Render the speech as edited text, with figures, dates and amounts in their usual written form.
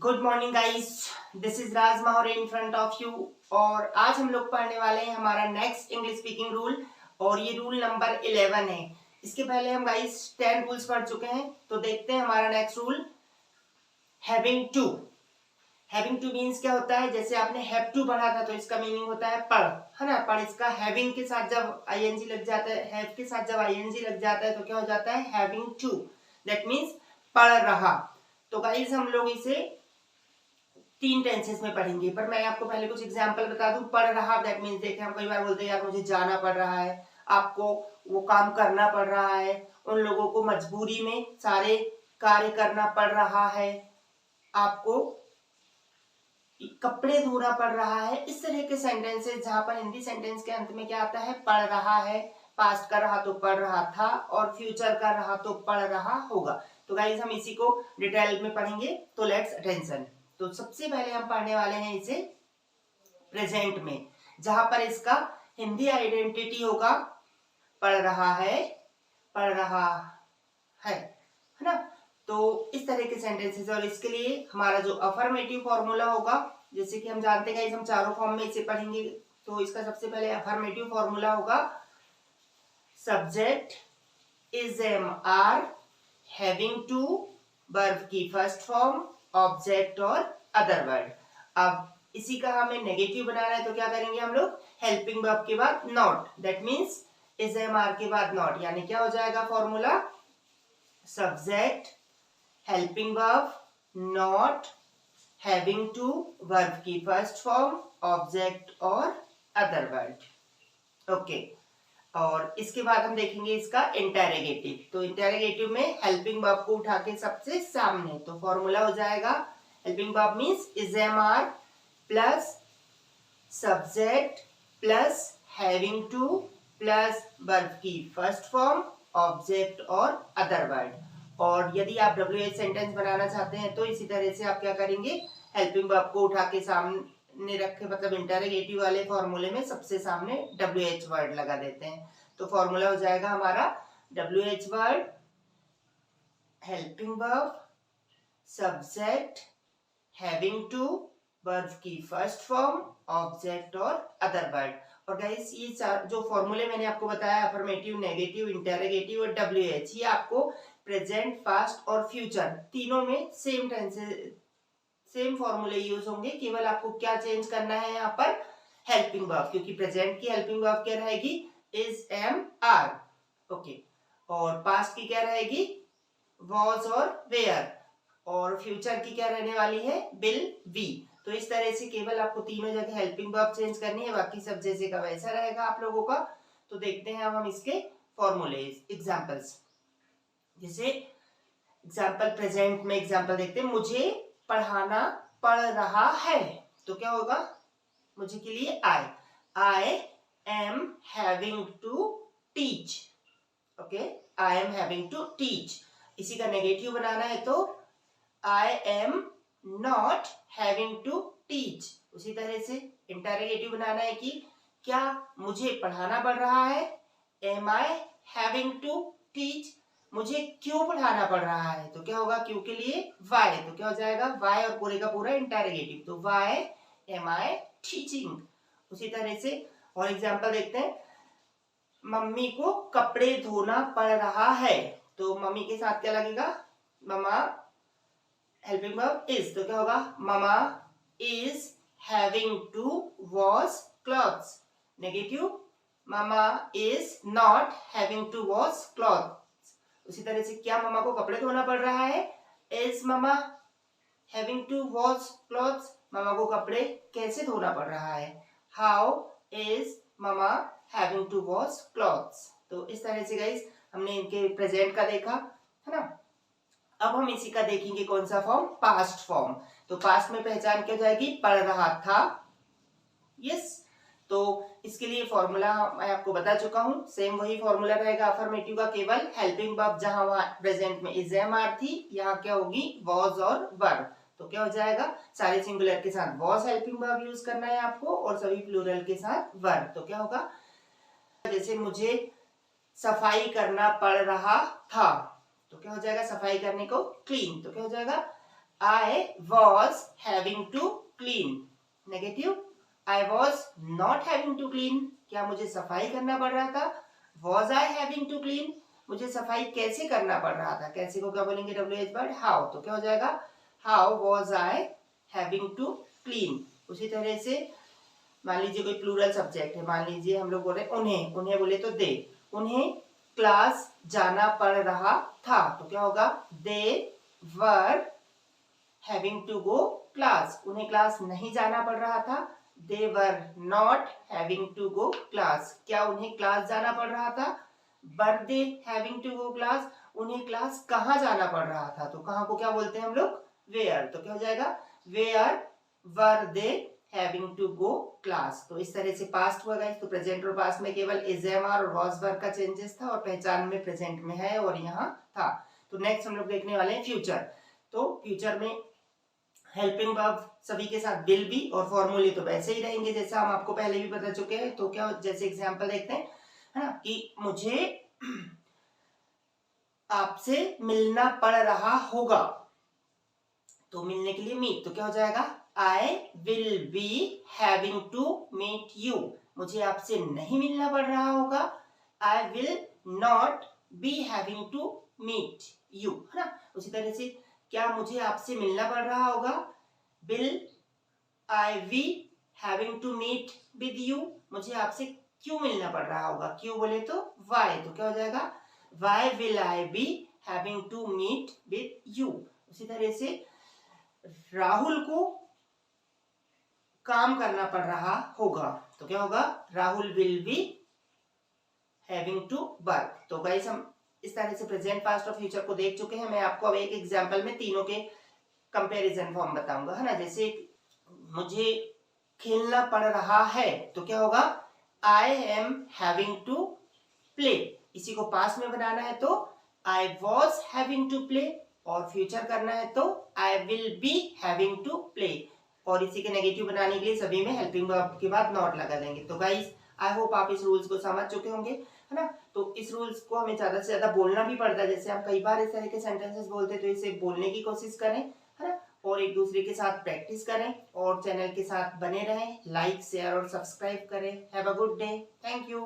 Good morning guys, this is Raj Mahaure in front of you. और आज हम लोग पढ़ने वाले हैं हमारा नेक्स्ट इंग्लिश स्पीकिंग रूल, और ये रूल नंबर 11 है। इसके पहले हम गाइस 10 रूल्स पढ़ चुके हैं, तो देखते हैं हमारा next rule, having to. Having to means क्या होता है? जैसे आपने हैव टू पढ़ा था तो इसका मीनिंग होता है पढ़, है ना। पर इसका हैविंग के साथ जब आईएनजी लग जाता है, हैव के साथ जब आईएनजी लग जाता है तो क्या हो जाता है? Having to. दैट मीन्स पढ़ रहा। तो गाइस हम लोग इसे 3 टेंसेस में पढ़ेंगे, पर मैं आपको पहले कुछ एग्जांपल बता दूं। पढ़ रहा दैट मींस, देखें हम कई बार बोलते हैं यार मुझे जाना पड़ रहा है, आपको वो काम करना पड़ रहा है, उन लोगों को मजबूरी में सारे कार्य करना पड़ रहा है, आपको कपड़े धोना पड़ रहा है। इस तरह के सेंटेंसेस जहां पर हिंदी सेंटेंस के अंत में क्या आता है? पढ़ रहा है। पास्ट कर रहा तो पढ़ रहा था, और फ्यूचर कर रहा तो पढ़ रहा होगा। तो गाइस हम इसी को डिटेल में पढ़ेंगे, तो लेट्स अटेंशन। तो सबसे पहले हम पढ़ने वाले हैं इसे प्रेजेंट में, जहां पर इसका हिंदी आइडेंटिटी होगा पढ़ रहा है, पढ़ रहा है ना। तो इस तरह के सेंटेंसेस, और इसके लिए हमारा जो अफर्मेटिव फॉर्मूला होगा, जैसे कि हम जानते हैं हम चारों फॉर्म में इसे पढ़ेंगे, तो इसका सबसे पहले अफर्मेटिव फॉर्मूला होगा subject is am are having to, verb की फर्स्ट फॉर्म, ऑब्जेक्ट और अदर वर्ड। अब इसी का हमें नेगेटिव बनाना है तो क्या करेंगे हम लोग? हेल्पिंग वर्ब के बाद not, that means is am are के बाद नॉट, यानी क्या हो जाएगा formula? Subject helping verb not having to, verb की फर्स्ट फॉर्म, ऑब्जेक्ट और अदर वर्ड। ओके, और इसके बाद हम देखेंगे इसका इंटेरोगेटिव। तो इंटेरोगेटिव में हेल्पिंग वर्ब को उठा के सबसे सामने, तो फॉर्मूला हो जाएगा helping verb means is am are plus subject plus having to plus verb की फर्स्ट फॉर्म, ऑब्जेक्ट और अदर वर्ड। और यदि आप WH सेंटेंस बनाना चाहते हैं तो इसी तरह से आप क्या करेंगे? हेल्पिंग वर्ब को उठा के सामने रखे, मतलब इंटेरोगेटिव वाले फॉर्मूले में सबसे सामने WH वर्ड लगा देते हैं। तो फॉर्मूला हो जाएगा हमारा WH word helping verb subject having to, verb की फर्स्ट फॉर्म, ऑब्जेक्ट और अदर वर्ड। और गाइस ये जो फॉर्मूले मैंने आपको बताया, अफर्मेटिव, नेगेटिव, इंटेरोगेटिव और WH, ये आपको प्रेजेंट, पास्ट और फ्यूचर तीनों में सेम टेंसेस, सेम फॉर्मूले यूज होंगे। केवल आपको क्या चेंज करना है यहाँ पर? हेल्पिंग वर्ब, क्योंकि प्रेजेंट की हेल्पिंग वर्ब क्या रहेगी? Is am are. ओके, और पास्ट की क्या रहेगी? वॉज और वेयर, और फ्यूचर की क्या रहने वाली है? Will be. तो इस तरह से केवल आपको तीनों जगह हेल्पिंग वर्ब चेंज करनी है, बाकी सब जैसे का वैसा रहेगा आप लोगों का। तो देखते हैं अब हम इसके फॉर्मूले, एग्जांपल्स। जैसे एग्जांपल प्रेजेंट में एग्जांपल देखते हैं, मुझे पढ़ाना पड़ रहा है, तो क्या होगा? मुझे के लिए I am having to teach. Okay, I am having to teach. इसी का नेगेटिव बनाना है तो I am not having to teach. उसी तरह से इंटेरोगेटिव बनाना है कि क्या मुझे पढ़ाना पड़ रहा है? Am I having to teach, मुझे क्यों पढ़ाना पड़ रहा है? तो क्या होगा? क्यों के लिए वाई, तो क्या हो जाएगा? वाई और पूरे का पूरा इंटेरोगेटिव, तो वाई एम आई टीचिंग। उसी तरह से और एग्जांपल देखते हैं, मम्मी को कपड़े धोना पड़ रहा है, तो मम्मी के साथ क्या लगेगा? ममा हेल्पिंग वर्ब इज, तो क्या होगा? Mama is having to wash clothes. Negative, mama is not having to wash clothes. उसी तरह से क्या ममा को कपड़े धोना पड़ रहा है? Is mama having to wash clothes, mama को कपड़े कैसे धोना पड़ रहा है? How is mama having to wash clothes. तो इस तरह से गाइस हमने इनके प्रेजेंट का देखा, है ना। अब हम इसी का देखेंगे कौन सा फॉर्म? Past form. तो पास्ट में पहचान क्या जाएगी? पढ़ रहा था, यस। तो इसके लिए फॉर्मूला मैं आपको बता चुका हूं, सेम वही फॉर्मूला रहेगा अफर्मेटिव का, केवल हेल्पिंग वर्ब जहां वहां प्रेजेंट में इज एम आर थी, यहाँ क्या होगी? वॉज और वर। तो क्या हो जाएगा? सारे सिंगुलर के साथ वॉज हेल्पिंग वर्ब यूज करना है आपको, और सभी प्लूरल के साथ वर। तो क्या होगा? जैसे मुझे सफाई करना पड़ रहा था, तो क्या हो जाएगा? सफाई करने को क्लीन, तो क्या हो जाएगा? I was having to clean. Negative, I was not having to clean. क्या मुझे सफाई करना पड़ रहा था? Was I having to clean? मुझे सफाई कैसे करना पड़ रहा था? कैसे को क्या बोलेंगे? WH word how. तो क्या हो जाएगा? How was I having to clean? उसी तरह से मान लीजिए कोई प्लूरल सब्जेक्ट है, मान लीजिए हम लोग बोल रहे उन्हें, उन्हें बोले तो दे, उन्हें क्लास जाना पड़ रहा था, तो क्या होगा? They were having to go class. उन्हें क्लास नहीं जाना पड़ रहा था. They were not having to go class. क्या उन्हें क्लास जाना पड़ रहा था? Were they having to go class. उन्हें क्लास कहाँ जाना पड़ रहा था? तो कहाँ को क्या बोलते हैं हम लोग? वेयर. तो क्या हो जाएगा? Where were they having to go class. तो इस तरह से पास्ट हुआ गाइस. तो प्रेजेंट और पास्ट में केवल इज एम आर और वॉज वर्ब का चेंजेस था और पहचान में प्रेजेंट में है और यहाँ था. तो नेक्स्ट हम लोग देखने वाले हैं फ्यूचर. तो फ्यूचर में हेल्पिंग वर्ब सभी के साथ विल बी और फॉर्मूले तो वैसे ही रहेंगे जैसा हम आपको पहले भी बता चुके हैं. तो क्या जैसे एग्जांपल देखते हैं, है ना, कि मुझे आपसे मिलना पड़ रहा होगा. तो मिलने के लिए मीट. तो क्या हो जाएगा? I will be having to meet you. मुझे आपसे नहीं मिलना पड़ रहा होगा. I will not be having to meet you. है ना. उसी तरह से क्या मुझे आपसे मिलना पड़ रहा होगा? Will I be having to meet with you? मुझे आपसे क्यों मिलना पड़ रहा होगा? क्यों बोले तो why. तो क्या हो जाएगा? Why will I be having to meet with you? उसी तरह से राहुल को काम करना पड़ रहा होगा. तो क्या होगा? Rahul will be having to work. तो गाइस हम इस तरह से प्रेजेंट, पास्ट और फ्यूचर को देख चुके हैं. मैं आपको अब एक एग्जांपल में तीनों के कंपैरिजन फॉर्म बताऊंगा, है ना. जैसे मुझे खेलना पड़ रहा है, तो क्या होगा? I am having to play. इसी को पास्ट में बनाना है तो I was having to play, और फ्यूचर करना है तो I will be having to play. और इसी के नेगेटिव बनाने के लिए सभी में हेल्पिंग वर्ब के बाद नॉट लगा देंगे. तो गाइस आई होप आप इस रूल्स को समझ चुके होंगे, है ना. तो इस रूल्स को हमें ज्यादा से ज्यादा बोलना भी पड़ता है. जैसे हम कई बार इस तरह के सेंटेंसेस बोलते हैं तो इसे बोलने की कोशिश करें, है ना, और एक दूसरे के साथ प्रैक्टिस करें और चैनल के साथ बने रहें. लाइक, शेयर और सब्सक्राइब करें. Have a good day. Thank you.